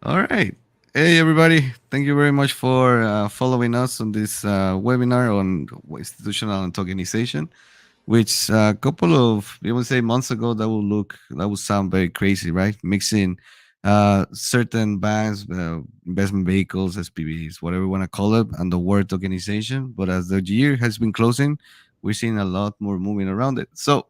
All right. Hey, everybody. Thank you very much for following us on this webinar on institutional and tokenization, which a couple of, you would say, months ago, that would sound very crazy, right? Mixing certain banks, investment vehicles, SPVs, whatever you want to call it, and the word tokenization. But as the year has been closing, we're seeing a lot more moving around it. So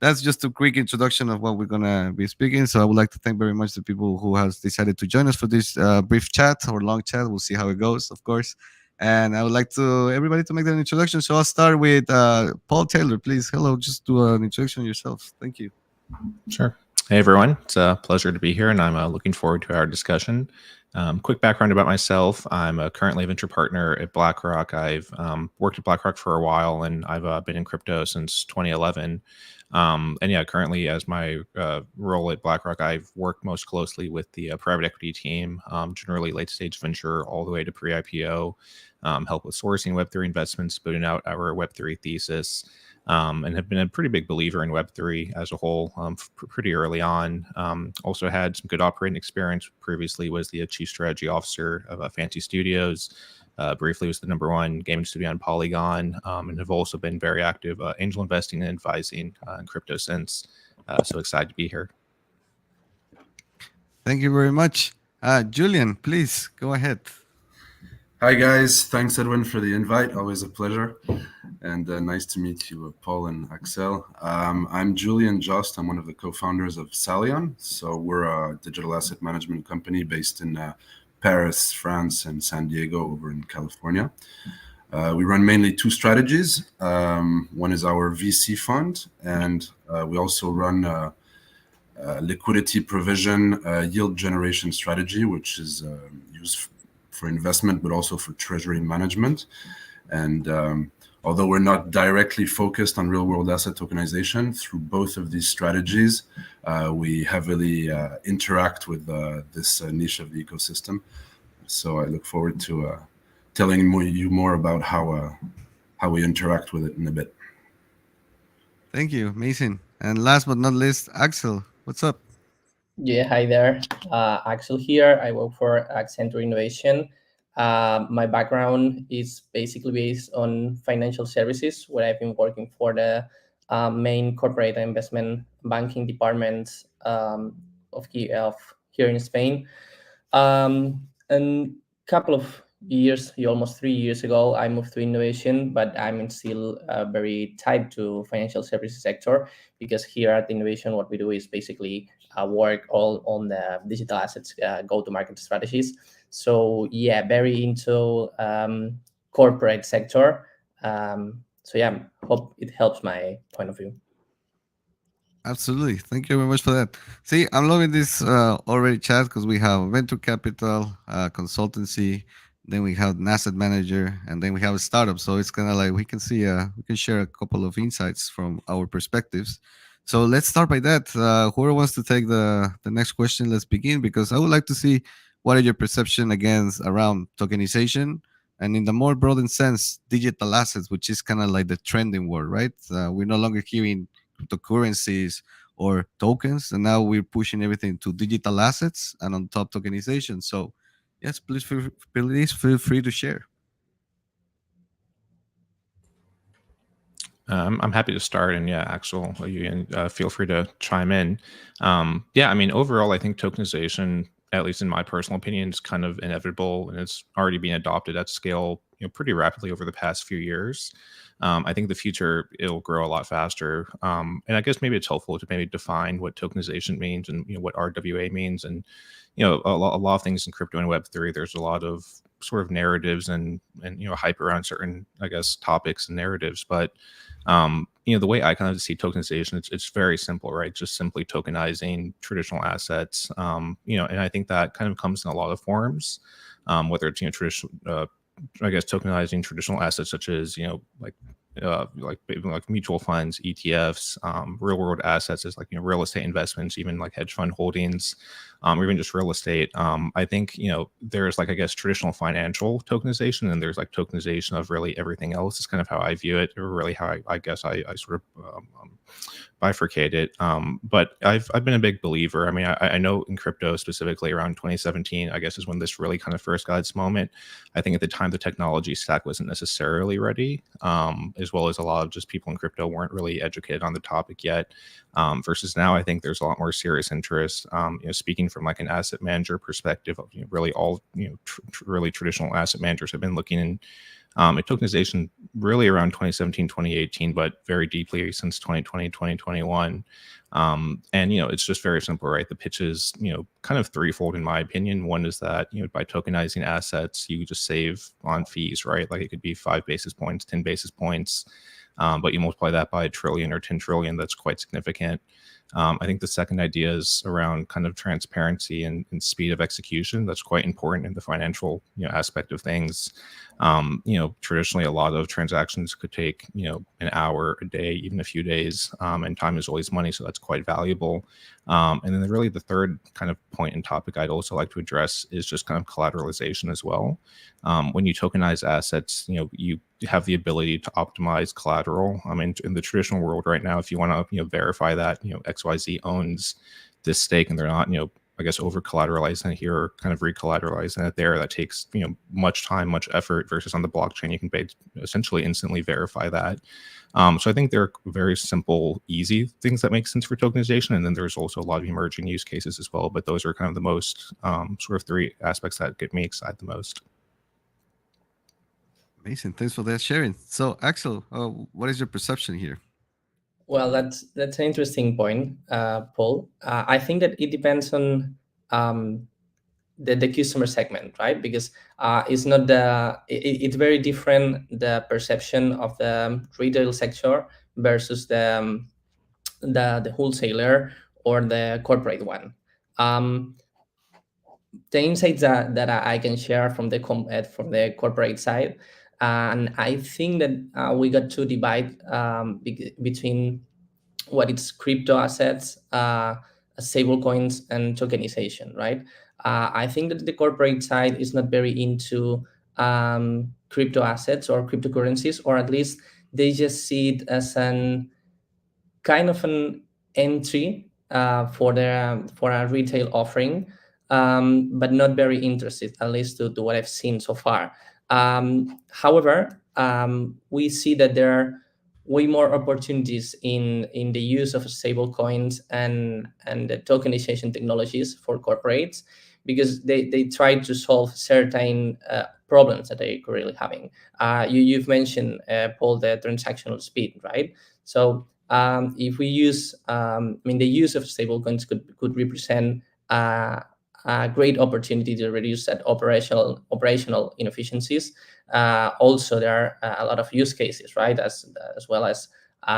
that's just a quick introduction of what we're gonna be speaking. So I would like to thank very much the people who has decided to join us for this brief chat or long chat. We'll see how it goes, of course. And I would like to everybody to make that introduction. So I'll start with Paul Taylor, please. Hello, just do an introduction yourself. Thank you. Sure. Hey, everyone. It's a pleasure to be here, and I'm looking forward to our discussion. Quick background about myself. I'm currently a venture partner at BlackRock. I've worked at BlackRock for a while, and I've been in crypto since 2011. And yeah, currently as my role at BlackRock, I've worked most closely with the private equity team, generally late stage venture all the way to pre-IPO, help with sourcing Web3 investments, building out our Web3 thesis, and have been a pretty big believer in Web3 as a whole pretty early on. Also had some good operating experience. Previously was the chief strategy officer of Fancy Studios. Briefly was the #1 gaming studio on Polygon, and have also been very active angel investing and advising in crypto since. So excited to be here. Thank you very much. Julian, please go ahead. Hi, guys. Thanks, Edwin, for the invite. Always a pleasure. And nice to meet you, Paul and Axel. I'm Julian Just. I'm one of the co-founders of Salion. So we're a digital asset management company based in Paris, France, and San Diego over in California. We run mainly two strategies. One is our VC fund, and we also run liquidity provision yield generation strategy, which is used for investment, but also for treasury management. And although we're not directly focused on real-world asset tokenization, through both of these strategies, we heavily interact with this niche of the ecosystem. So I look forward to telling you more about how we interact with it in a bit. Thank you. Amazing. And last but not least, Axel, what's up? Yeah, hi there. Axel here. I work for Accenture Innovation. My background is basically based on financial services, where I've been working for the main corporate investment banking departments of here in Spain. And a couple of years, almost 3 years ago, I moved to innovation, but I'm still very tied to financial services sector, because here at innovation, what we do is basically work all on the digital assets go-to-market strategies. So yeah, very into corporate sector. So yeah, hope it helps my point of view. Absolutely. Thank you very much for that. See, I'm loving this already chat because we have venture capital, consultancy, then we have an asset manager, and then we have a startup. So it's kind of like we can see, we can share a couple of insights from our perspectives. So let's start by that. Whoever wants to take the next question, let's begin, because I would like to see what are your perception against around tokenization and in the more broadened sense, digital assets, which is kind of like the trending word, right? We're no longer hearing cryptocurrencies or tokens, and now we're pushing everything to digital assets and on top tokenization. So yes, please feel free to share. I'm happy to start, and yeah, Axel, you can feel free to chime in. Yeah, I mean, overall, I think tokenization, at least in my personal opinion, is kind of inevitable, and it's already being adopted at scale, pretty rapidly over the past few years. I think the future, it'll grow a lot faster, and I guess maybe it's helpful to maybe define what tokenization means and what RWA means, and a lot of things in crypto and Web3. There's a lot of sort of narratives and hype around certain, I guess, topics and narratives, but the way I kind of see tokenization, it's very simple, right? Just simply tokenizing traditional assets, and I think that kind of comes in a lot of forms, whether it's traditional, I guess, tokenizing traditional assets such as like mutual funds, ETFs, real world assets as like real estate investments, even like hedge fund holdings, or even just real estate. I think, there's like, I guess, traditional financial tokenization, and there's like tokenization of really everything else is kind of how I view it, or really how I guess I sort of bifurcate it. But I've been a big believer. I mean, I know in crypto specifically around 2017, I guess, is when this really kind of first got its moment. I think at the time the technology stack wasn't necessarily ready, as well as a lot of just people in crypto weren't really educated on the topic yet. Versus now, I think there's a lot more serious interest. Speaking from like an asset manager perspective, of really all really traditional asset managers have been looking in at tokenization really around 2017, 2018, but very deeply since 2020, 2021. And, it's just very simple, right? The pitch is, kind of threefold in my opinion. One is that, by tokenizing assets, you just save on fees, right? Like it could be 5 basis points, 10 basis points, but you multiply that by a trillion or 10 trillion, that's quite significant. I think the second idea is around kind of transparency and speed of execution. That's quite important in the financial aspect of things. Traditionally, a lot of transactions could take an hour, a day, even a few days, and time is always money, so that's quite valuable. And then really the third kind of point and topic I'd also like to address is just kind of collateralization as well. When you tokenize assets, you have the ability to optimize collateral. I mean, in the traditional world right now, if you want to verify that XYZ owns this stake and they're not I guess over collateralizing it here or kind of recollateralizing it there, that takes much time, much effort. Versus on the blockchain, you can essentially instantly verify that. So I think there are very simple, easy things that make sense for tokenization, and then there's also a lot of emerging use cases as well. But those are kind of the most sort of three aspects that get me excited the most. Amazing. Thanks for that sharing. So, Axel, what is your perception here? Well, that's an interesting point, Paul. I think that it depends on the customer segment, right? Because it's not it's very different, the perception of the retail sector versus the wholesaler or the corporate one. The insights that I can share from from the corporate side, and I think that we got to divide between what it's crypto assets, stable coins, and tokenization, right? I think that the corporate side is not very into crypto assets or cryptocurrencies, or at least they just see it as an kind of an entry for a retail offering, but not very interested, at least to what I've seen so far. However, we see that there are way more opportunities in the use of stable coins and the tokenization technologies for corporates, because they try to solve certain problems that they're currently having. You've mentioned, Paul, the transactional speed, right? So if we use, the use of stablecoins could represent a great opportunity to reduce that operational inefficiencies. Also, there are a lot of use cases, right? As well as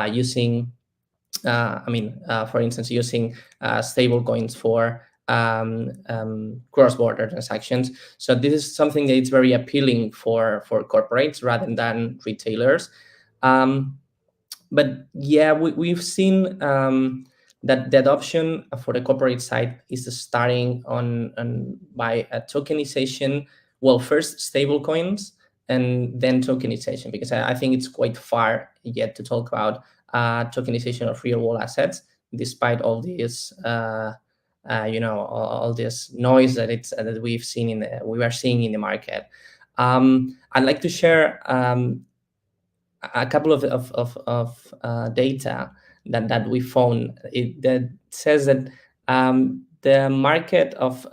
using, for instance, using stable coins for cross-border transactions. So this is something that is very appealing for corporates rather than retailers. But yeah, we've seen that the adoption for the corporate side is starting by a tokenization. Well, first stable coins and then tokenization, because I think it's quite far yet to talk about tokenization of real world assets, despite all this all this noise that we've seen we are seeing in the market. I'd like to share a couple of data that we found that says that the market of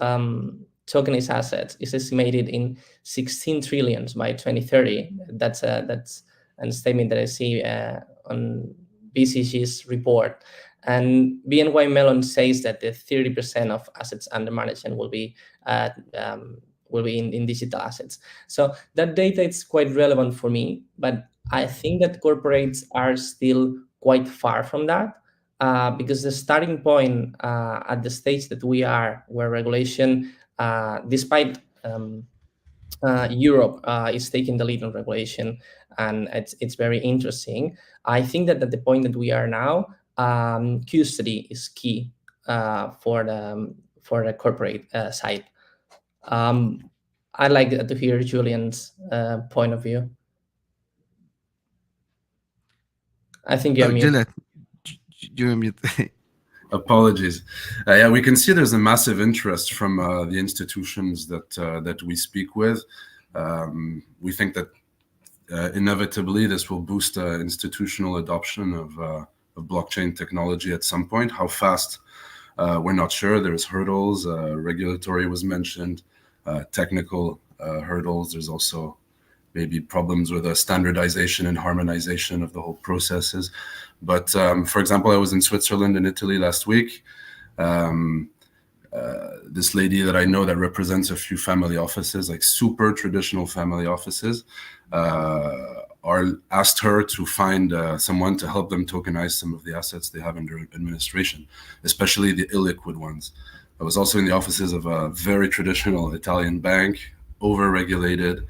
tokenized assets is estimated in 16 trillions by 2030. That's a statement that I see on BCG's report. And BNY Mellon says that the 30% of assets under management will be in digital assets. So that data is quite relevant for me, but I think that corporates are still quite far from that, because the starting point at the stage that we are, where regulation, despite Europe is taking the lead on regulation, and it's very interesting. I think that at the point that we are now, custody is key for for the corporate side. I'd like to hear Julian's point of view. I think you're mute. Juliet, you're mute. Apologies. Yeah, we can see there's a massive interest from the institutions that we speak with. We think that inevitably this will boost institutional adoption of blockchain technology at some point. How fast, we're not sure. There's hurdles. Regulatory was mentioned, technical hurdles. There's also maybe problems with standardization and harmonization of the whole processes. But for example, I was in Switzerland and Italy last week. This lady that I know that represents a few family offices, like super traditional family offices, asked her to find someone to help them tokenize some of the assets they have under administration, especially the illiquid ones. I was also in the offices of a very traditional Italian bank, over-regulated.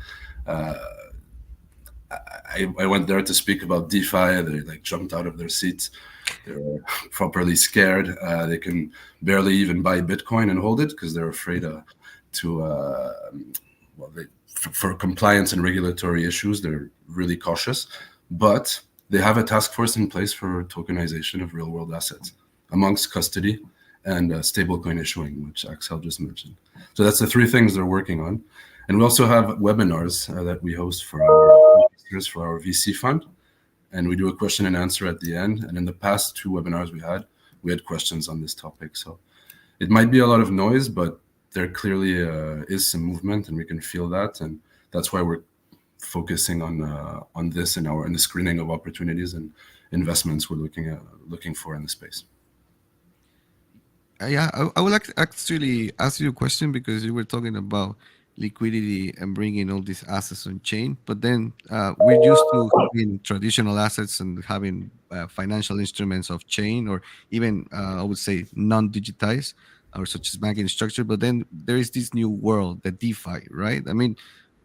I went there to speak about DeFi. They like jumped out of their seats. They were properly scared. They can barely even buy Bitcoin and hold it because they're afraid for compliance and regulatory issues, they're really cautious. But they have a task force in place for tokenization of real-world assets, amongst custody and stablecoin issuing, which Axel just mentioned. So that's the three things they're working on. And we also have webinars that we host for our VC fund. And we do a question and answer at the end. And in the past 2 webinars we had questions on this topic. So it might be a lot of noise, but there clearly is some movement, and we can feel that. And that's why we're focusing on this in the screening of opportunities and investments we're looking for in the space. Yeah, I would like to actually ask you a question, because you were talking about liquidity and bringing all these assets on chain, but then we're used to having traditional assets and having financial instruments off chain, or even I would say non-digitized, or such as banking structure. But then there is this new world, the DeFi, right? I mean,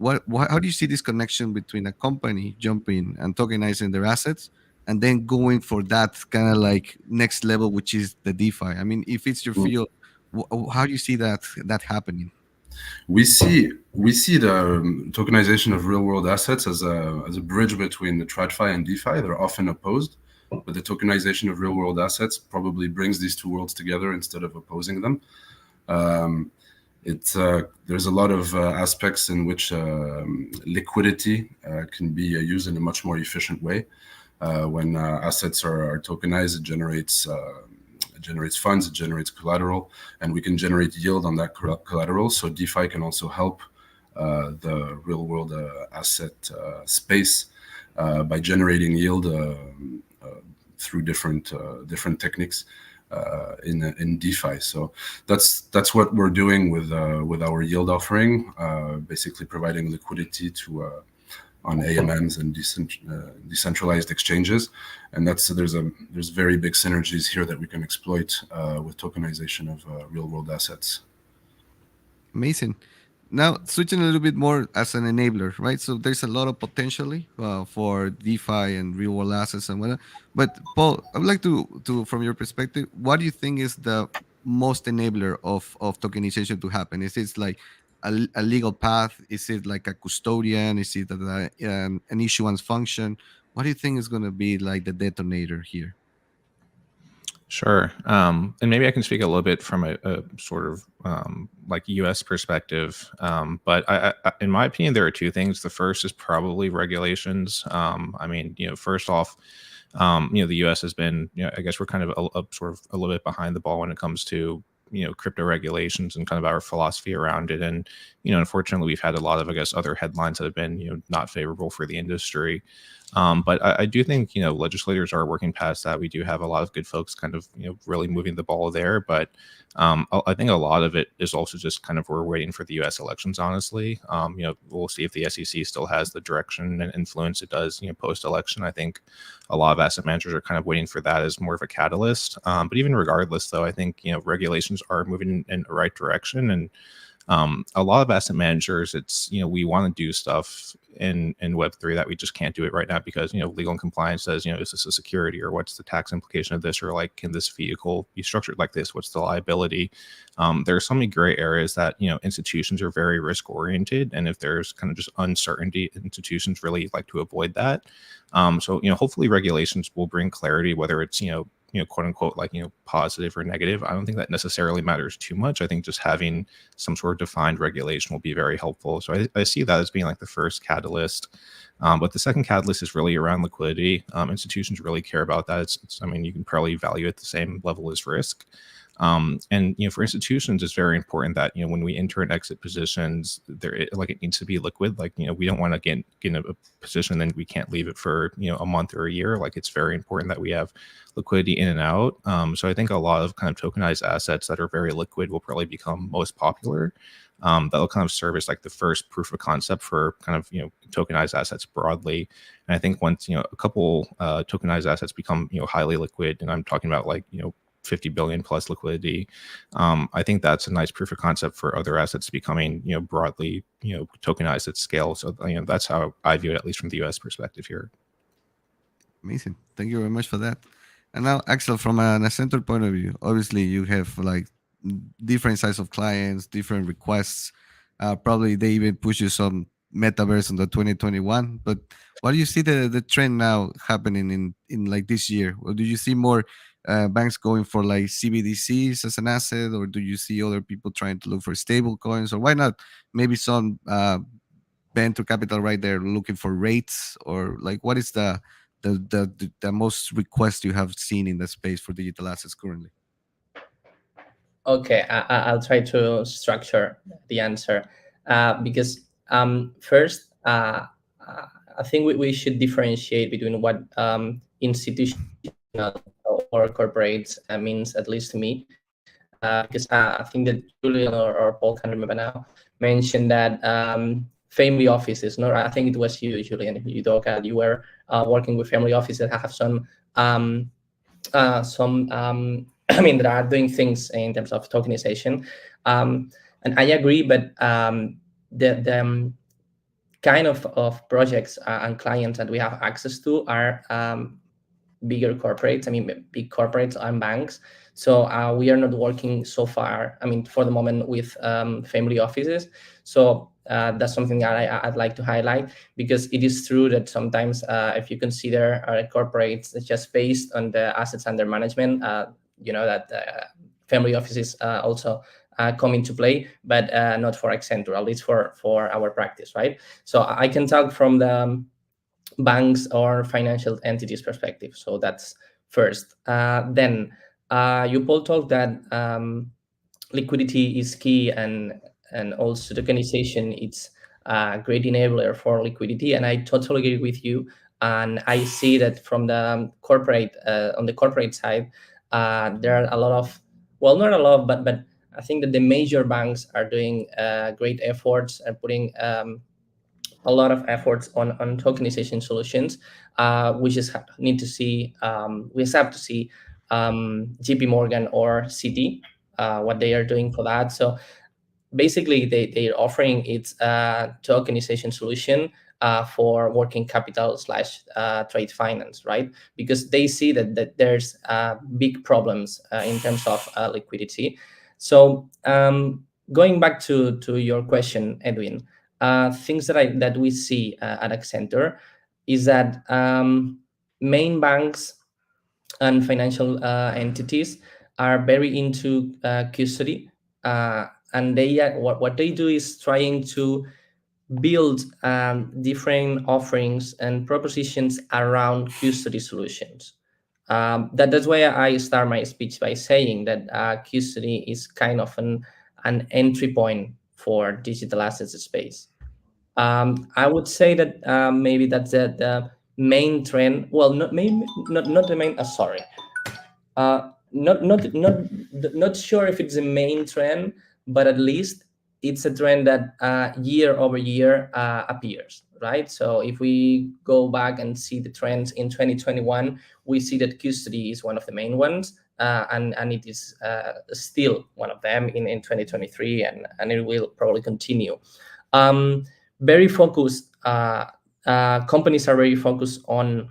how do you see this connection between a company jumping and tokenizing their assets, and then going for that kind of like next level, which is the DeFi? I mean, if it's your field, how do you see that happening? We see the tokenization of real-world assets as a bridge between the TradFi and DeFi. They're often opposed, but the tokenization of real-world assets probably brings these two worlds together instead of opposing them. There's a lot of aspects in which liquidity can be used in a much more efficient way. When assets are tokenized, it generates funds, it generates collateral, and we can generate yield on that collateral. So DeFi can also help the real-world asset space by generating yield through different techniques in DeFi. So that's what we're doing with our yield offering, basically providing liquidity on AMMs and decentralized exchanges, and there's very big synergies here that we can exploit with tokenization of real-world assets. Amazing. Now, switching a little bit more as an enabler, right? So there's a lot of potentially for DeFi and real-world assets and whatnot. But Paul, I would like to from your perspective, what do you think is the most enabler of tokenization to happen? Is it like a legal path? Is it like a custodian? Is it an issuance function? What do you think is going to be like the detonator here? Sure. And maybe I can speak a little bit from a sort of like US perspective. But I, in my opinion, there are 2 things. The first is probably regulations. I mean, first off, the US has been, I guess we're kind of sort of a little bit behind the ball when it comes to crypto regulations and kind of our philosophy around it. And unfortunately, we've had a lot of, I guess, other headlines that have been not favorable for the industry. But I do think legislators are working past that. We do have a lot of good folks kind of really moving the ball there. But I think a lot of it is also just kind of we're waiting for the U.S. elections. Honestly, we'll see if the SEC still has the direction and influence it does post election. I think a lot of asset managers are kind of waiting for that as more of a catalyst. But even regardless, though, I think regulations are moving in the right direction. And A lot of asset managers, it's, we want to do stuff in Web3 that we just can't do it right now because, legal and compliance says, is this a security, or what's the tax implication of this, or like, can this vehicle be structured like this? What's the liability? There are so many gray areas that, institutions are very risk oriented. And if there's kind of just uncertainty, institutions really like to avoid that. So, hopefully regulations will bring clarity, whether it's, quote unquote, like, positive or negative. I don't think that necessarily matters too much. I think just having some sort of defined regulation will be very helpful. So I see that as being like the first catalyst. But the second catalyst is really around liquidity. Institutions really care about that. I mean, you can probably value it the same level as risk. And for institutions, it's very important that when we enter and exit positions, it needs to be liquid. Like, we don't want to get in a position then we can't leave it for a month or a year. Like, it's very important that we have liquidity in and out. So I think a lot of kind of tokenized assets that are very liquid will probably become most popular. That'll kind of serve as like the first proof of concept for kind of tokenized assets broadly. And I think once a couple tokenized assets become highly liquid, and I'm talking about like 50 billion plus liquidity, I think that's a nice proof of concept for other assets becoming broadly tokenized at scale. So that's how I view it, at least from the US perspective here. Amazing. Thank you very much for that. And now, Axel, from an Accenture point of view, obviously you have like different size of clients, different requests. Probably they even push you some metaverse in the 2021. But what do you see the trend now happening in like this year? Or do you see more banks going for like CBDCs as an asset, or do you see other people trying to look for stable coins, or why not maybe some venture capital right there looking for rates, or like what is the most request you have seen in the space for digital assets currently? Okay, I'll try to structure the answer because first, I think we should differentiate between what institutional or corporates means, at least to me, because I think that Julian or Paul, can't remember now, mentioned that family offices. No, I think it was you, Julian. You were working with family offices that have some I mean, that are doing things in terms of tokenization, and I agree. But the kind of projects and clients that we have access to are bigger corporates. I mean, big corporates and banks. So we are not working so far, I mean, for the moment, with family offices. So that's something that I'd like to highlight, because it is true that sometimes if you consider corporates just based on the assets under management, that family offices also come into play, but not for Accenture, at least for our practice, right? So I can talk from the banks or financial entities perspective. So that's first. Then you Paul talked that liquidity is key, and also tokenization, it's a great enabler for liquidity, and I totally agree with you. And I see that from the corporate on the corporate side, there are a lot of, well, not a lot, but I think that the major banks are doing great efforts and putting a lot of efforts on tokenization solutions. We just need to see, we just have to see JP Morgan or Citi, what they are doing for that. So basically, they're offering its tokenization solution for working capital / trade finance, right? Because they see that there's big problems in terms of liquidity. So going back to your question, Edwin, things that we see at Accenture is that main banks and financial entities are very into custody, and they what they do is trying to build different offerings and propositions around custody solutions. That's why I start my speech by saying that custody is kind of an entry point for digital assets space. I would say that maybe that's the main trend. Well, not the main. Sorry, not sure if it's the main trend, but at least it's a trend that year over year appears, right? So if we go back and see the trends in 2021, we see that custody is one of the main ones. and it is still one of them in 2023, and it will probably continue. Very focused. Companies are very focused on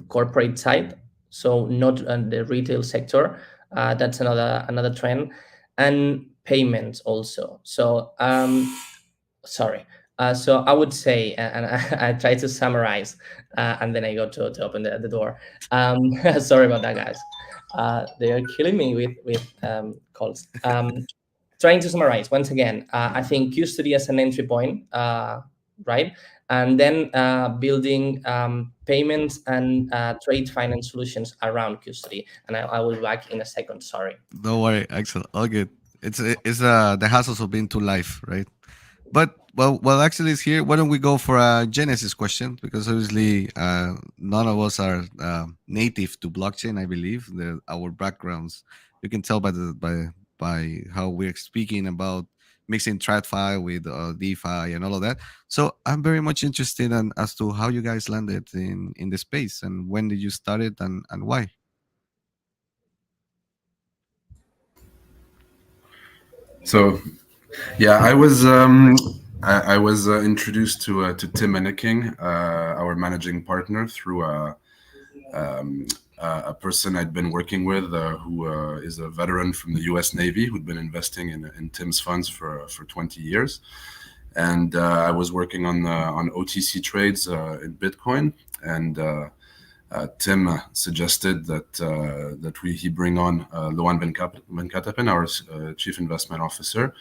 corporate side, so not the retail sector. That's another trend, and payments also. So sorry. So I would say, and I try to summarize, and then I go to open the door. Sorry about that, guys. They are killing me with calls. Trying to summarize once again, I think custody as an entry point, right? And then building payments and trade finance solutions around custody. And I will be back in a second. Sorry. Don't worry, Axel. All good. It's the hassles of being to life, right? But well, actually, it's here. Why don't we go for a Genesis question? Because obviously, none of us are native to blockchain. I believe our backgrounds. You can tell by how we're speaking about mixing TradFi with DeFi and all of that. So I'm very much interested in as to how you guys landed in the space and when did you start it and why. So yeah, I was introduced to Tim Enneking, our managing partner, through a person I'd been working with who is a veteran from the U.S. Navy who'd been investing in Tim's funds for 20 years. And I was working on OTC trades in Bitcoin, and Tim suggested that he bring on Loan Venkatapan, our chief investment officer,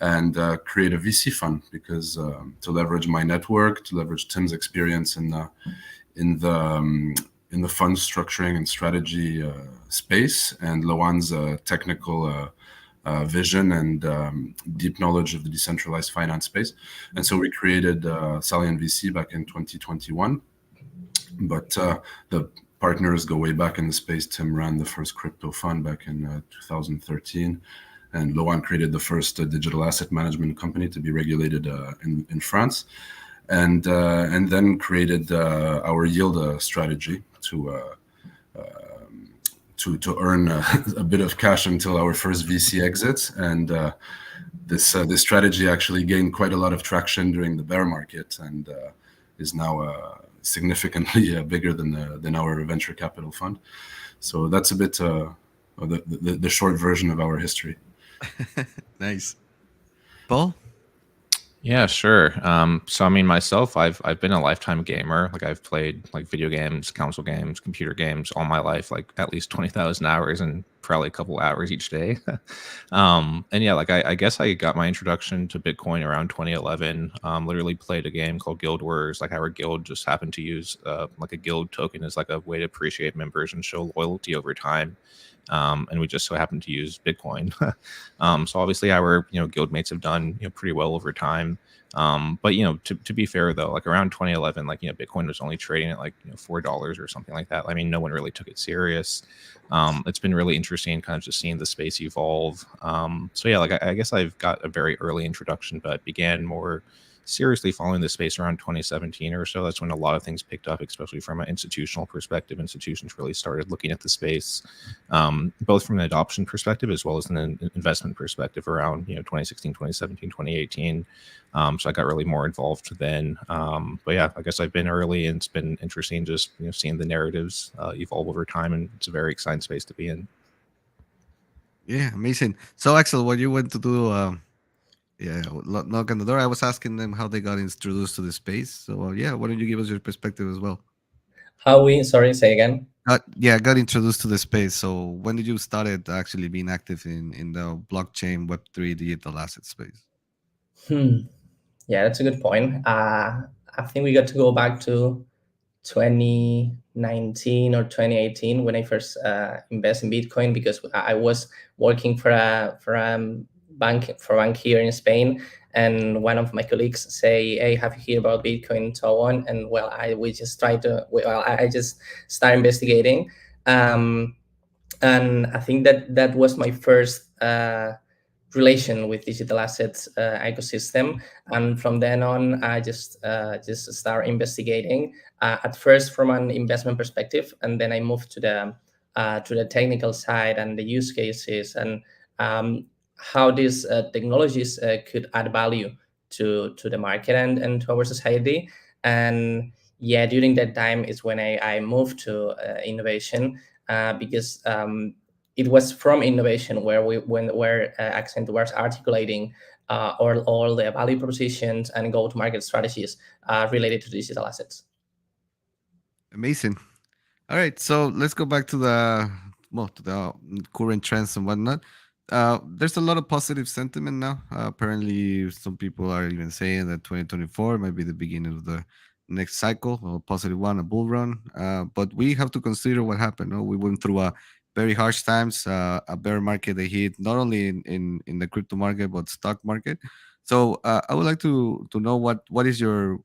and create a VC fund because to leverage my network, to leverage Tim's experience in the fund structuring and strategy space, and Loan's technical vision and deep knowledge of the decentralized finance space. And so we created Salian VC back in 2021. But the partners go way back in the space. Tim ran the first crypto fund back in 2013. And Loan created the first digital asset management company to be regulated in France. And then created our yield strategy to earn a bit of cash until our first VC exits. And this strategy actually gained quite a lot of traction during the bear market and is now significantly bigger than our venture capital fund. So that's a bit the short version of our history. Nice. Paul? Yeah, sure. So I mean, myself, I've been a lifetime gamer. Like I've played like video games, console games, computer games all my life, like at least 20,000 hours and probably a couple hours each day. And yeah, like I guess I got my introduction to Bitcoin around 2011. Literally played a game called Guild Wars. Like our guild just happened to use like a guild token as like a way to appreciate members and show loyalty over time. And we just so happened to use Bitcoin. So obviously our guildmates have done pretty well over time. But to be fair though, like around 2011, like Bitcoin was only trading at like $4 or something like that. I mean, no one really took it serious. It's been really interesting kind of just seeing the space evolve. So yeah, like I guess I've got a very early introduction, but began more seriously following the space around 2017 or so. That's when a lot of things picked up, especially from an institutional perspective. Institutions really started looking at the space, both from an adoption perspective as well as an investment perspective around 2016, 2017, 2018. So I got really more involved then. But yeah, I guess I've been early, and it's been interesting just seeing the narratives evolve over time, and it's a very exciting space to be in. Yeah, amazing. So Axel, what you went to do? Yeah, knock on the door. I was asking them how they got introduced to the space. So yeah, why don't you give us your perspective as well? How we, sorry, say again. Got introduced to the space. So when did you started actually being active in the blockchain Web3 digital asset space? Yeah, that's a good point. I think we got to go back to 2019 or 2018 when I first invested in Bitcoin, because I was working for a bank here in Spain, and one of my colleagues say, "Hey, have you heard about Bitcoin and so on?" And well, I just started investigating, and I think that was my first relation with digital assets ecosystem. And from then on, I just start investigating, at first from an investment perspective, and then I moved to the to the technical side and the use cases, and how these technologies could add value to the market and to our society. And yeah, during that time is when I moved to innovation, because it was from innovation where Accent was articulating all the value propositions and go-to-market strategies related to digital assets. Amazing. All right, so let's go back to the current trends and whatnot. There's a lot of positive sentiment now. Apparently, some people are even saying that 2024 might be the beginning of the next cycle, a positive one, a bull run. But we have to consider what happened. No? We went through a very harsh times, a bear market that hit not only in the crypto market but stock market. So I would like to know what is your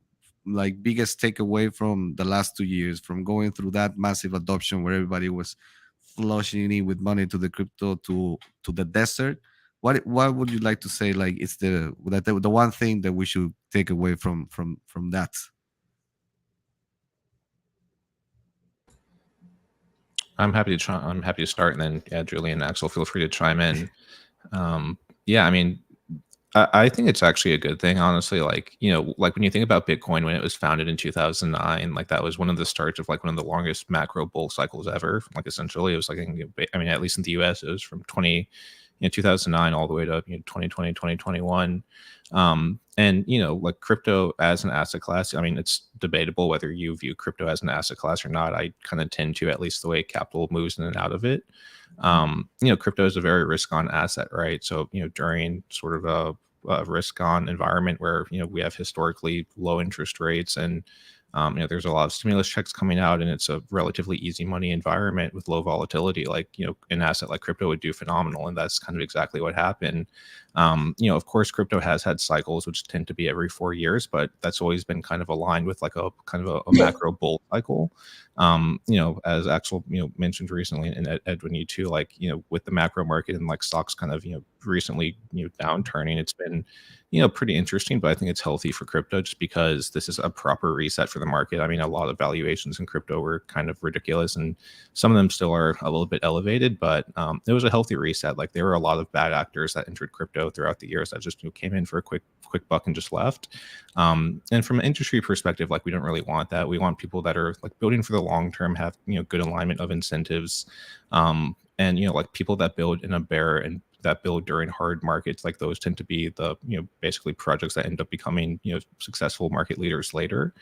like biggest takeaway from the last 2 years from going through that massive adoption where everybody was flushing in with money to the crypto to the desert. What would you like to say, like it's the one thing that we should take away from that? I'm happy to try. I'm happy to start, and then yeah, Julian, Axel, feel free to chime in. Yeah, I mean, I think it's actually a good thing, honestly. Like, like when you think about Bitcoin when it was founded in 2009, like that was one of the starts of like one of the longest macro bull cycles ever. Like essentially, it was like, I mean, at least in the US, it was from 2009 all the way to 2020, 2021. And like crypto as an asset class, I mean, it's debatable whether you view crypto as an asset class or not. I kind of tend to, at least the way capital moves in and out of it. Crypto is a very risk on asset, right? So, during sort of a risk on environment where, we have historically low interest rates and, there's a lot of stimulus checks coming out and it's a relatively easy money environment with low volatility, like, an asset like crypto would do phenomenal. And that's kind of exactly what happened. Of course, crypto has had cycles, which tend to be every 4 years, but that's always been kind of aligned with like a kind of a macro bull cycle. As Axel, mentioned recently, and Edwin, you too, like, with the macro market and like stocks kind of, recently, downturning, it's been, pretty interesting, but I think it's healthy for crypto just because this is a proper reset for the market. I mean, a lot of valuations in crypto were kind of ridiculous and some of them still are a little bit elevated, but it was a healthy reset. Like there were a lot of bad actors that entered crypto throughout the years that just came in for a quick buck and just left. And from an industry perspective, like we don't really want that. We want people that are like building for the long term, have good alignment of incentives, and like people that build in a bear and that build during hard markets, like those tend to be the basically projects that end up becoming successful market leaders later.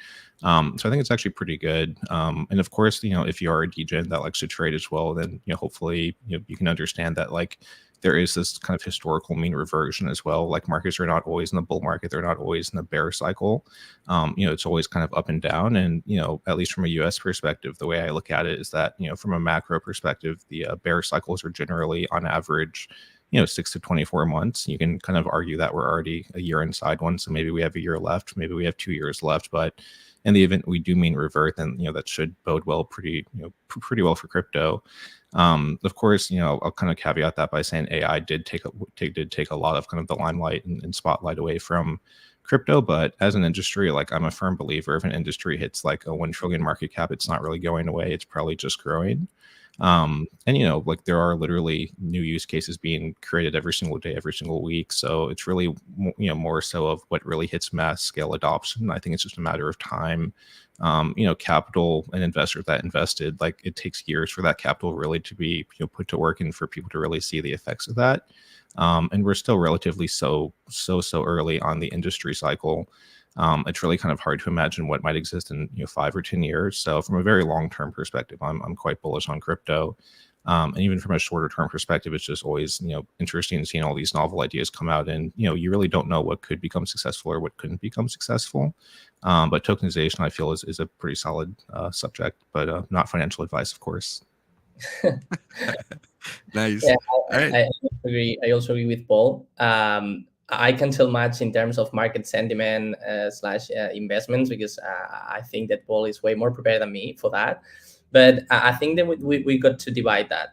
So I think it's actually pretty good. And of course, if you are a degen that likes to trade as well, then hopefully you can understand that like there is this kind of historical mean reversion as well. Like markets are not always in the bull market, they're not always in the bear cycle. It's always kind of up and down. And at least from a US perspective, the way I look at it is that from a macro perspective, the bear cycles are generally on average 6 to 24 months. You can kind of argue that we're already a year inside one, so maybe we have a year left, maybe we have 2 years left. But in the event we do mean revert, then that should bode well pretty well for crypto. Of course, I'll kind of caveat that by saying AI did take a lot of kind of the limelight and spotlight away from crypto. But as an industry, like I'm a firm believer, if an industry hits like a 1 trillion market cap, it's not really going away, it's probably just growing. And like there are literally new use cases being created every single day, every single week. So it's really more so of what really hits mass scale adoption. I think it's just a matter of time. Capital and investors that invested, like it takes years for that capital really to be put to work and for people to really see the effects of that. And we're still relatively so early on the industry cycle. It's really kind of hard to imagine what might exist in 5 or 10 years. So from a very long-term perspective, I'm quite bullish on crypto. And even from a shorter term perspective, it's just always, interesting seeing all these novel ideas come out and, you really don't know what could become successful or what couldn't become successful. But tokenization, I feel is a pretty solid subject, but not financial advice, of course. Nice. Yeah, All right. I also agree with Paul. I can tell much in terms of market sentiment slash investments because I think that Paul is way more prepared than me for that. But I think that we got to divide that.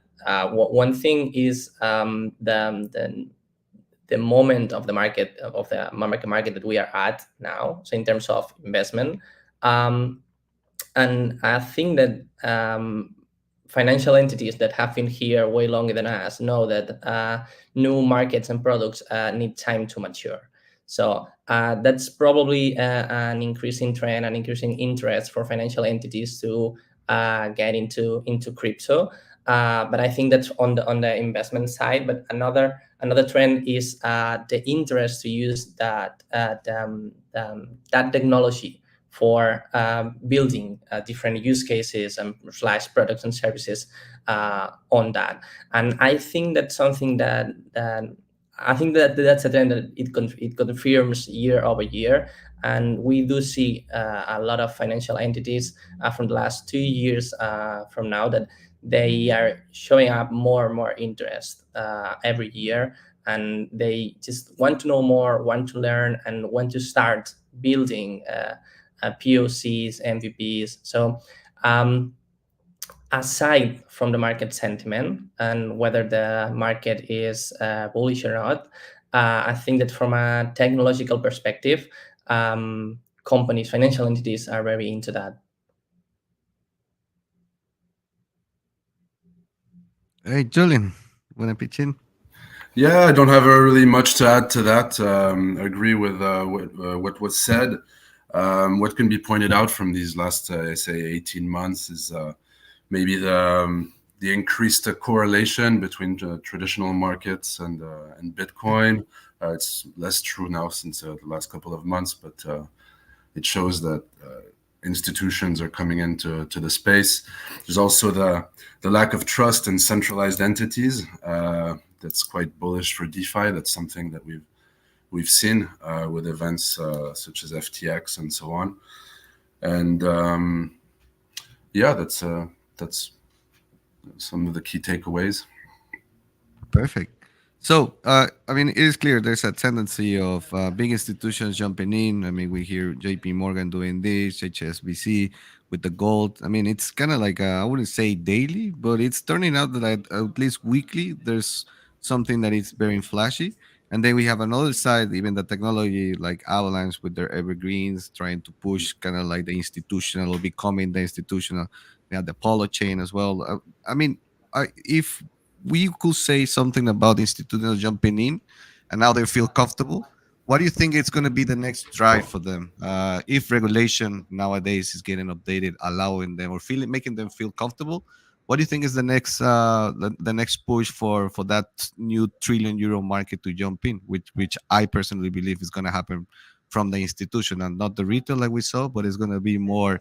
One thing is the moment of the market that we are at now. So in terms of investment, and I think that financial entities that have been here way longer than us know that new markets and products need time to mature. So that's probably an increasing trend, an increasing interest for financial entities to get into crypto. But I think that's on the investment side. But another trend is the interest to use that technology for building different use cases and slash products and services on that. And I think that's something that I think that that's a trend that it confirms year over year. And we do see a lot of financial entities from the last 2 years from now that they are showing up more and more interest every year, and they just want to know more, want to learn, and want to start building POCs, MVPs. So aside from the market sentiment and whether the market is bullish or not, I think that from a technological perspective, companies, financial entities are very into that. Hey, Julian, wanna pitch in? Yeah, I don't have really much to add to that. I agree with what was said. What can be pointed out from these last, say, 18 months is maybe the increased correlation between traditional markets and Bitcoin. It's less true now since the last couple of months, but it shows that institutions are coming into the space. There's also the lack of trust in centralized entities. That's quite bullish for DeFi. That's something that we've seen with events such as FTX and so on. And yeah, that's some of the key takeaways. Perfect. So, I mean, it is clear there's a tendency of big institutions jumping in. I mean, we hear JP Morgan doing this, HSBC with the gold. I mean, it's kind of like, I wouldn't say daily, but it's turning out that at least weekly, there's something that is very flashy. And then we have another side, even the technology like Avalanche with their evergreens, trying to push kind of like the institutional or becoming the institutional. We have the Polo chain as well. I mean, if we could say something about institutional jumping in and now they feel comfortable, what do you think it's going to be the next drive for them, if regulation nowadays is getting updated, allowing them or feeling making them feel comfortable? What do you think is the next the next push for that new trillion-euro market to jump in, which I personally believe is going to happen from the institution and not the retail like we saw, but it's going to be more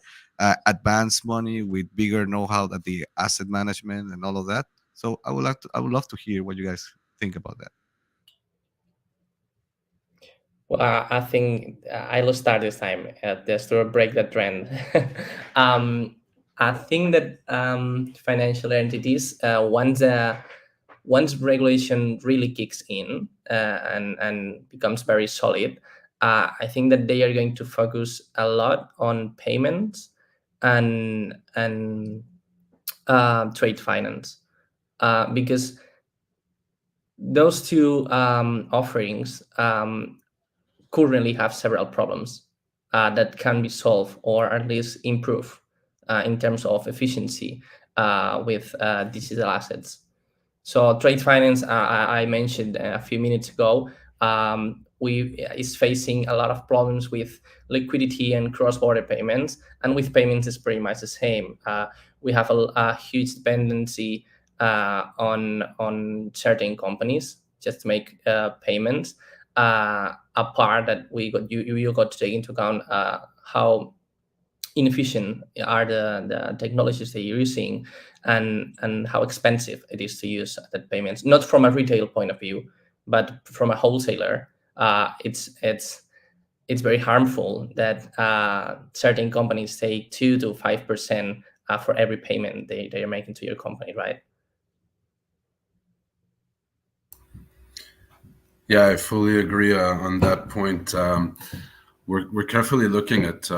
advanced money with bigger know-how at the asset management and all of that. So I would love to hear what you guys think about that. Well, I think I will start this time just to break the trend. I think that financial entities, once regulation really kicks in and becomes very solid, I think that they are going to focus a lot on payments and trade finance, because those two offerings currently have several problems that can be solved or at least improved in terms of efficiency with digital assets. So trade finance, I mentioned a few minutes ago, is facing a lot of problems with liquidity and cross-border payments, and with payments is pretty much the same. We have a huge dependency on certain companies just to make payments. A part that you got to take into account how inefficient are the technologies that you're using, and how expensive it is to use the payments. Not from a retail point of view, but from a wholesaler, it's very harmful that certain companies take 2 to 5% for every payment they are making to your company, right? Yeah, I fully agree on that point. We're carefully looking at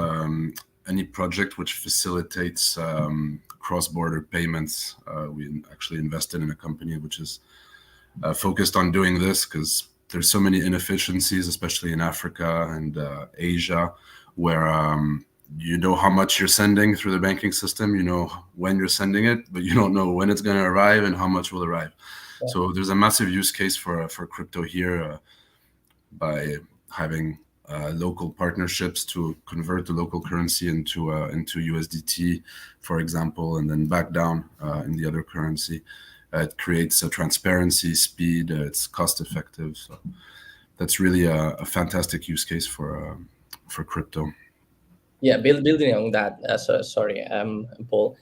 any project which facilitates cross-border payments. We actually invested in a company which is focused on doing this because there's so many inefficiencies, especially in Africa and Asia, where you know how much you're sending through the banking system, you know when you're sending it, but you don't know when it's going to arrive and how much will arrive. Yeah. So there's a massive use case for crypto here by having local partnerships to convert the local currency into USDT, for example, and then back down in the other currency. It creates a transparency, speed. It's cost effective. So that's really a fantastic use case for crypto. Yeah, building on that. Sorry, Paul.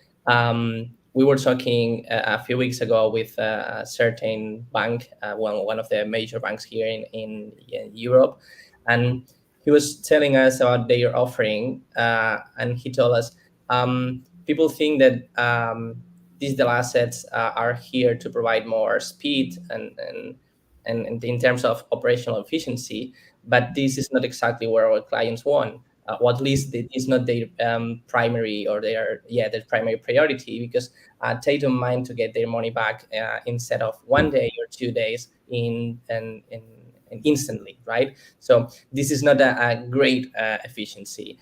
We were talking a few weeks ago with a certain bank, one of the major banks here in Europe, and he was telling us about their offering, and he told us people think that digital assets are here to provide more speed and in terms of operational efficiency, but this is not exactly where our clients want. Or at least it is not their primary or their primary priority, because they don't mind to get their money back instead of 1 day or 2 days in instantly, right? So this is not a great efficiency.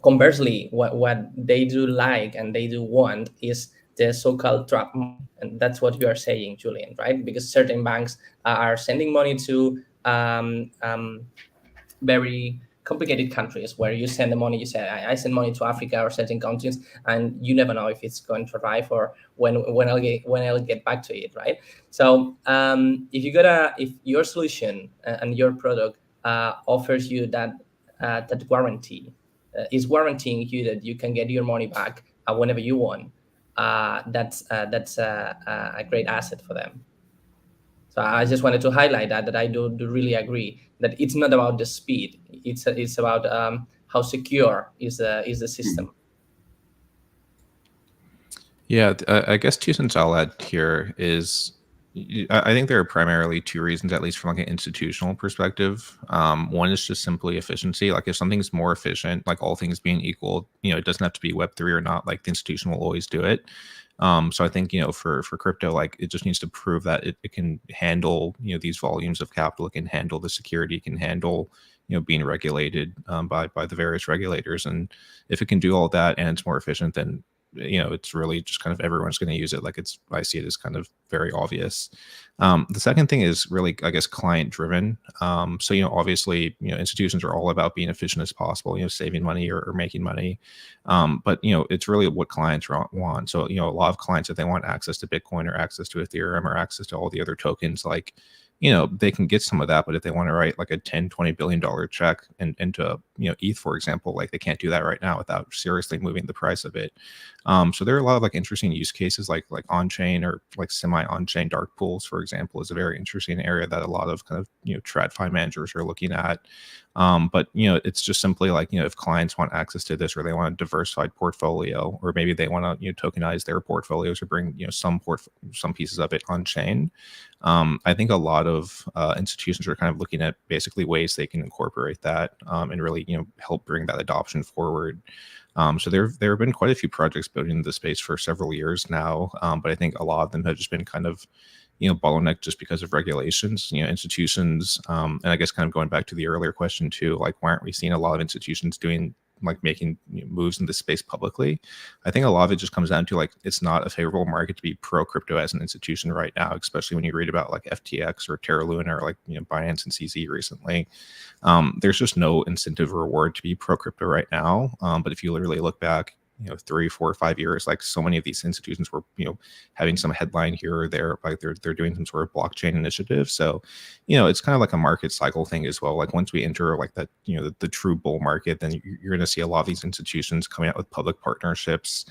Conversely, what they do like and they do want is the so-called trap money, and that's what you are saying, Julian, right? Because certain banks are sending money to very complicated countries where you send the money. You say, I send money to Africa or certain countries, and you never know if it's going to arrive or when I'll get back to it, right? So if your solution and your product offers you that guarantee, is guaranteeing you that you can get your money back whenever you want, that's a great asset for them. So I just wanted to highlight that I do really agree that it's not about the speed. It's about how secure is the system. Yeah, I guess 2 cents I'll add here is I think there are primarily 2 reasons, at least from like an institutional perspective. One is just simply efficiency. Like if something's more efficient, like all things being equal, it doesn't have to be Web3 or not. Like the institution will always do it. So I think for crypto, like it just needs to prove that it can handle these volumes of capital. It can handle the security. It can handle being regulated by the various regulators. And if it can do all that and it's more efficient, then it's really just kind of everyone's going to use it. Like I see it as kind of very obvious. The second thing is really, I guess, client driven. So, obviously, institutions are all about being efficient as possible, saving money or making money. But, it's really what clients want. So, a lot of clients, if they want access to Bitcoin or access to Ethereum or access to all the other tokens, like, they can get some of that, but if they want to write like a $10-20 billion check into ETH, for example, like they can't do that right now without seriously moving the price of it. So there are a lot of like interesting use cases, like on-chain or like semi-on-chain dark pools, for example, is a very interesting area that a lot of kind of TradFi managers are looking at. But it's just simply like if clients want access to this, or they want a diversified portfolio, or maybe they want to tokenize their portfolios or bring some pieces of it on chain. I think a lot of institutions are kind of looking at basically ways they can incorporate that and really help bring that adoption forward. So there have been quite a few projects building the space for several years now, but I think a lot of them have just been kind of bottleneck just because of regulations, institutions. And I guess kind of going back to the earlier question too, like why aren't we seeing a lot of institutions doing like making moves in this space publicly? I think a lot of it just comes down to like it's not a favorable market to be pro crypto as an institution right now, especially when you read about like FTX or Terra Luna or like Binance and CZ recently. There's just no incentive or reward to be pro crypto right now. But if you literally look back 3, 4, 5 years, like so many of these institutions were having some headline here or there, like they're doing some sort of blockchain initiative. So it's kind of like a market cycle thing as well. Like once we enter like that the true bull market, then you're going to see a lot of these institutions coming out with public partnerships.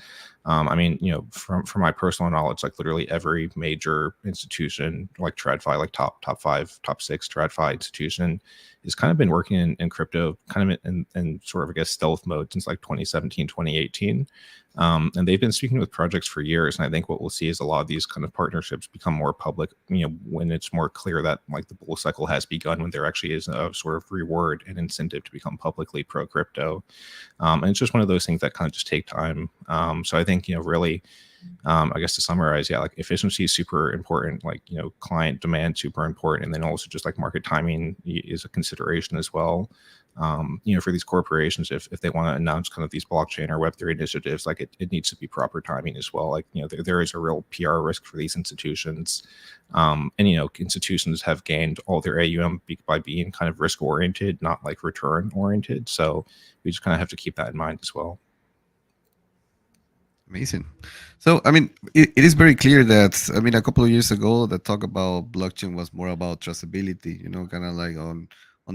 I mean, from my personal knowledge, like literally every major institution, like TradFi, like top 5, top 6 TradFi institution has kind of been working in crypto kind of in sort of, I guess, stealth mode since like 2017, 2018. And they've been speaking with projects for years. And I think what we'll see is a lot of these kind of partnerships become more public, when it's more clear that like the bull cycle has begun, when there actually is a sort of reward and incentive to become publicly pro crypto. And it's just one of those things that kind of just take time. So I think, really, I guess to summarize, yeah, like efficiency is super important, like, client demand super important, and then also just like market timing is a consideration as well. For these corporations, if they want to announce kind of these blockchain or Web3 initiatives, like it needs to be proper timing as well. Like, there is a real PR risk for these institutions. And, institutions have gained all their AUM by being kind of risk oriented, not like return oriented. So we just kind of have to keep that in mind as well. Amazing. So, I mean, it is very clear that, I mean, a couple of years ago, the talk about blockchain was more about traceability, kind of like on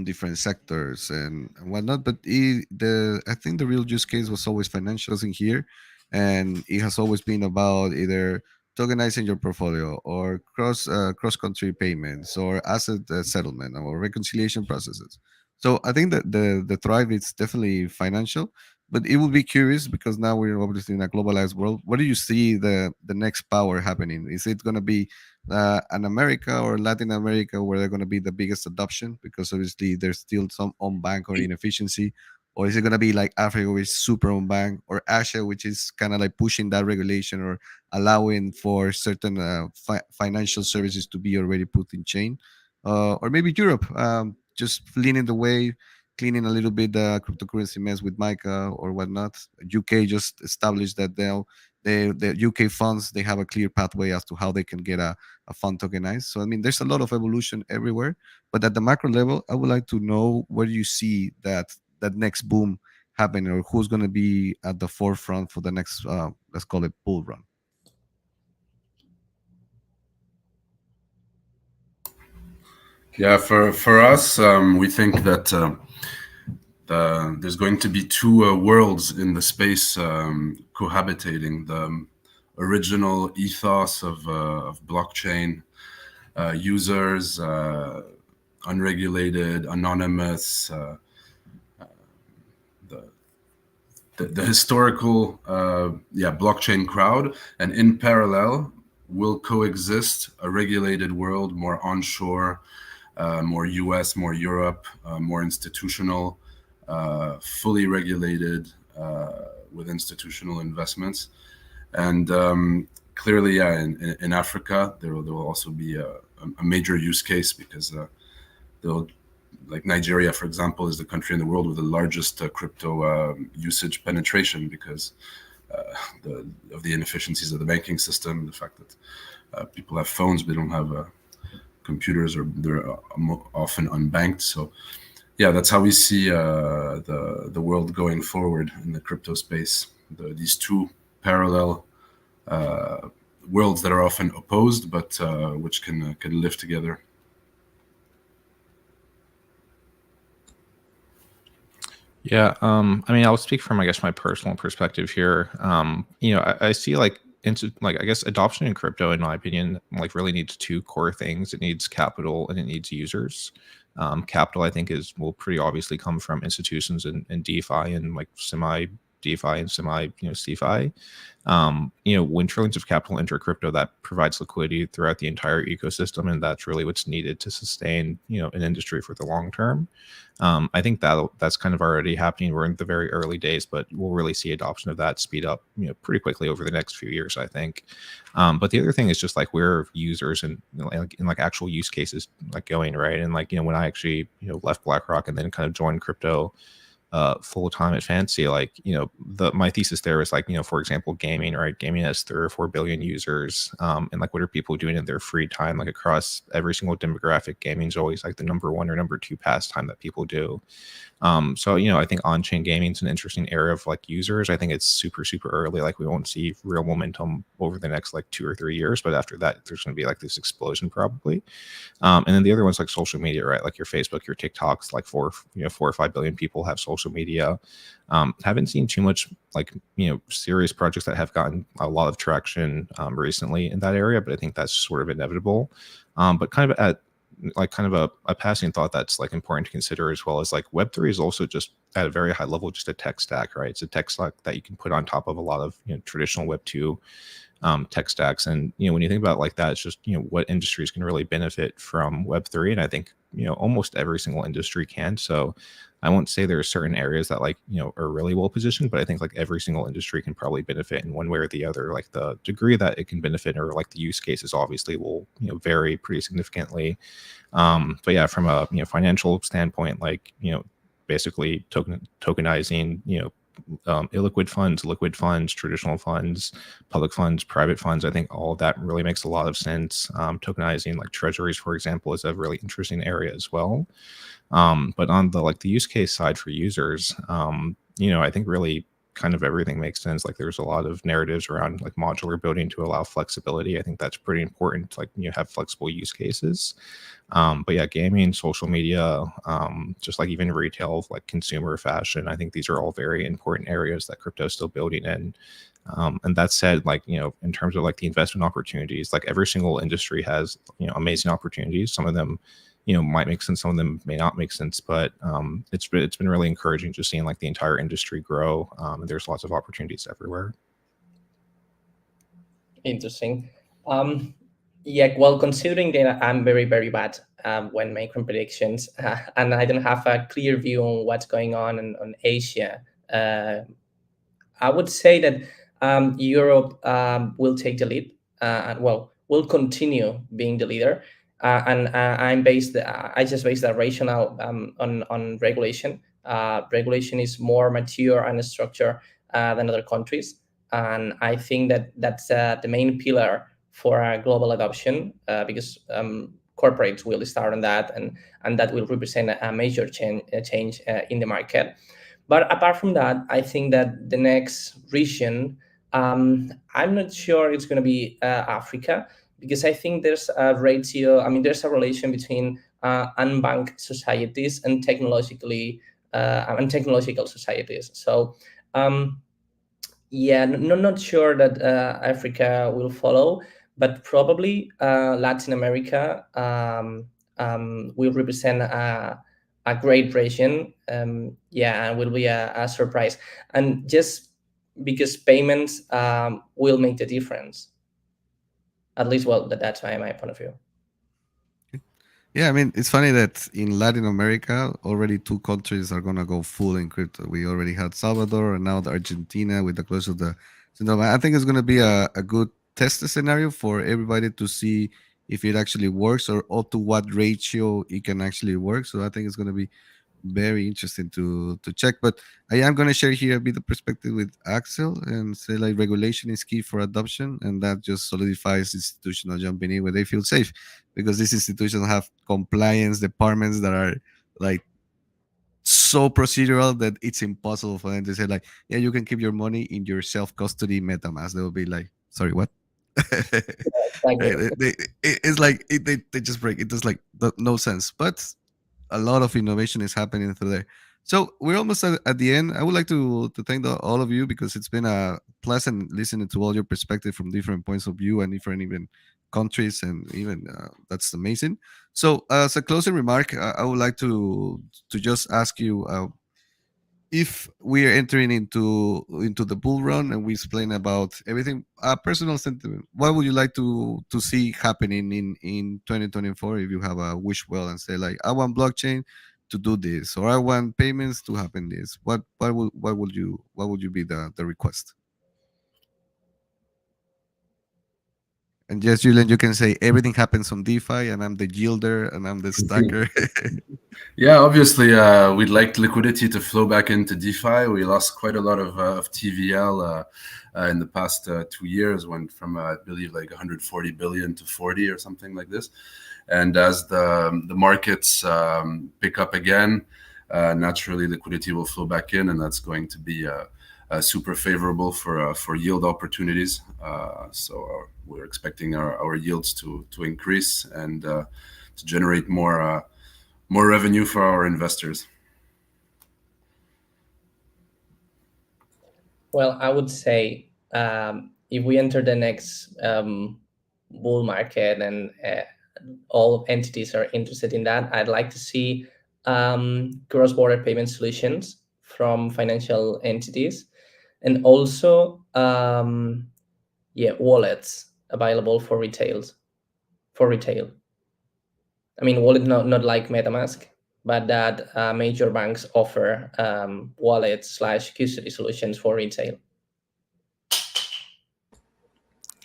different sectors and whatnot. But I think the real use case was always financials in here, and it has always been about either tokenizing your portfolio or cross country payments or asset settlement or reconciliation processes. So I think that the thrive is definitely financial, but it would be curious because now we're obviously in a globalized world. What do you see the next power happening? Is it going to be an America or Latin America where they're going to be the biggest adoption? Because obviously there's still some on bank or inefficiency. Or is it going to be like Africa, which is super on bank, or Asia, which is kind of like pushing that regulation or allowing for certain financial services to be already put in chain? Or maybe Europe, just leaning the way, cleaning a little bit the cryptocurrency mess with Mica or whatnot. UK just established that the UK funds, they have a clear pathway as to how they can get a fund tokenized. So I mean, there's a lot of evolution everywhere, but at the macro level, I would like to know where you see that next boom happening, or who's going to be at the forefront for the next let's call it bull run. Yeah, for us, we think that there's going to be two worlds in the space cohabitating. The original ethos of blockchain, users, unregulated, anonymous, the historical blockchain crowd, and in parallel will coexist a regulated world, more onshore, more US, more Europe, more institutional, fully regulated with institutional investments. And clearly, yeah, in Africa, there will also be a major use case because like Nigeria, for example, is the country in the world with the largest crypto usage penetration because of the inefficiencies of the banking system, the fact that people have phones, but they don't have computers, or they're often unbanked. So yeah, that's how we see the world going forward in the crypto space. These two parallel worlds that are often opposed, but which can live together. Yeah, I mean, I'll speak from, I guess, my personal perspective here. I see like I guess adoption in crypto, in my opinion, like really needs two core things. It needs capital and it needs users. Capital, I think, will pretty obviously come from institutions and DeFi and like semi DeFi and semi CeFi. When trillions of capital enter crypto, that provides liquidity throughout the entire ecosystem, and that's really what's needed to sustain an industry for the long term. I think that's kind of already happening. We're in the very early days, but we'll really see adoption of that speed up pretty quickly over the next few years, I think. But the other thing is just like where users and in like actual use cases like going, right? And like when I actually left BlackRock and then kind of joined crypto full time at Fancy, like my thesis there is like for example, gaming, right? Gaming has 3 or 4 billion users, and like what are people doing in their free time? Like across every single demographic, gaming is always like the number 1 or number 2 pastime that people do. So I think on-chain gaming is an interesting area of like users. I think it's super early. Like we won't see real momentum over the next like 2 or 3 years, but after that, there's going to be like this explosion probably. And then the other one's like social media, right? Like your Facebook, your TikToks, like 4 or 5 billion people have social media. Haven't seen too much like serious projects that have gotten a lot of traction recently in that area, but I think that's sort of inevitable. But kind of a passing thought that's like important to consider as well, as like Web3 is also just at a very high level just a tech stack, right? It's a tech stack that you can put on top of a lot of traditional Web2 tech stacks. And when you think about it like that, it's just what industries can really benefit from Web3, and I think almost every single industry can. So I won't say there are certain areas that are really well positioned, but I think like every single industry can probably benefit in one way or the other. Like the degree that it can benefit, or like the use cases, obviously will vary pretty significantly. But yeah, from a financial standpoint, like basically tokenizing illiquid funds, liquid funds, traditional funds, public funds, private funds. I think all of that really makes a lot of sense. Tokenizing like treasuries, for example, is a really interesting area as well. But on the use case side for users, I think really kind of everything makes sense. Like there's a lot of narratives around like modular building to allow flexibility. I think that's pretty important. Like have flexible use cases. But yeah, gaming, social media, just like even retail, like consumer fashion. I think these are all very important areas that crypto is still building in. And that said, like in terms of like the investment opportunities, like every single industry has amazing opportunities. Some of them might make sense, some of them may not make sense, but it's been really encouraging just seeing like the entire industry grow, and there's lots of opportunities everywhere. Interesting. Yeah, well, considering that I'm very, very bad when making predictions, and I don't have a clear view on what's going on Asia, I would say that Europe will take the lead, and well, will continue being the leader. And I just based that rationale on regulation. Regulation is more mature and structured than other countries, and I think that that's the main pillar for global adoption, because corporates will start on that, and that will represent a major change in the market. But apart from that, I think that the next region, I'm not sure it's going to be Africa, because I think there's a ratio. I mean, there's a relation between unbanked societies and technological societies. So yeah, not sure that Africa will follow, but probably Latin America will represent a great region. Yeah, and will be a surprise. And just because payments will make the difference. At least, well, that's my point of view. Yeah, I mean, it's funny that in Latin America, already two countries are gonna go full in crypto. We already had Salvador and now the Argentina with the close of the. So no, I think it's gonna be a good test scenario for everybody to see if it actually works or to what ratio it can actually work. So I think it's gonna be very interesting to check. But I am going to share here a bit of perspective with Axel and say like regulation is key for adoption, and that just solidifies institutional jumping in where they feel safe, because these institutions have compliance departments that are like so procedural that it's impossible for them to say like, yeah, you can keep your money in your self custody MetaMask. They will be like, sorry, what? Thank you. It's like they just break it. Does like no sense, but a lot of innovation is happening through there. So we're almost at the end. I would like to thank all of you, because it's been a pleasant listening to all your perspective from different points of view and different even countries, and even that's amazing. So as a closing remark, I would like to just ask you, if we are entering into the bull run and we explain about everything, personal sentiment, what would you like to see happening in 2024? If you have a wish well and say like, I want blockchain to do this, or I want payments to happen this, what would you be the request? And yes, Julian, you can say everything happens on DeFi, and I'm the yielder, and I'm the stacker. Yeah, obviously, we'd like liquidity to flow back into DeFi. We lost quite a lot of TVL in the past 2 years, went from, I believe, like 140 billion to 40 or something like this. And as the markets pick up again, naturally liquidity will flow back in, and that's going to be super favorable for yield opportunities. So we're expecting our yields to increase and to generate more revenue for our investors. Well, I would say if we enter the next bull market and all entities are interested in that, I'd like to see cross-border payment solutions from financial entities, and also wallets available for retails for retail. I mean, wallet not like MetaMask, but that major banks offer wallet/custody solutions for retail.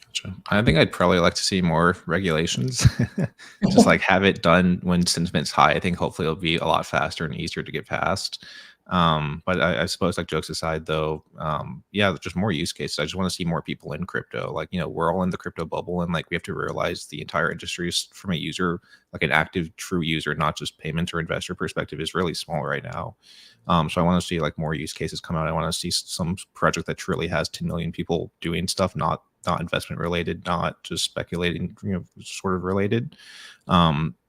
Gotcha. I think I'd probably like to see more regulations. Just like have it done when sentiment's high. I think hopefully it'll be a lot faster and easier to get past. But I suppose, like, jokes aside, though, yeah, just more use cases. I just want to see more people in crypto. Like, we're all in the crypto bubble, and like we have to realize the entire industry is, from a user, like an active, true user, not just payment or investor perspective, is really small right now. So I want to see like more use cases come out. I want to see some project that truly has 10 million people doing stuff, not investment related, not just speculating, sort of related.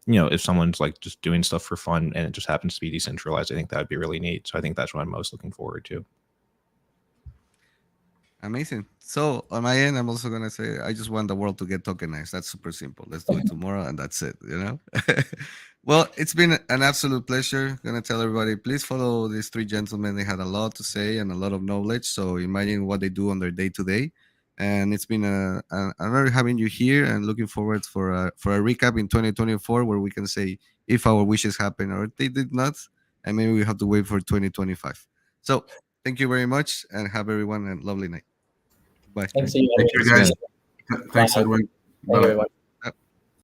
If someone's like just doing stuff for fun and it just happens to be decentralized, I think that would be really neat. So I think that's what I'm most looking forward to. Amazing. So on my end, I'm also gonna say I just want the world to get tokenized. That's super simple. Let's do it tomorrow, and that's it. Well, it's been an absolute pleasure. Gonna tell everybody, please follow these three gentlemen. They had a lot to say and a lot of knowledge. So imagine what they do on their day to day. And it's been an honor having you here, and looking forward for a recap in 2024 where we can say if our wishes happen or they did not, and maybe we have to wait for 2025. So thank you very much, and have everyone a lovely night. Bye. Thanks to you. Thank you, guys. Thanks, Bye. Edwin. Thank you, everyone.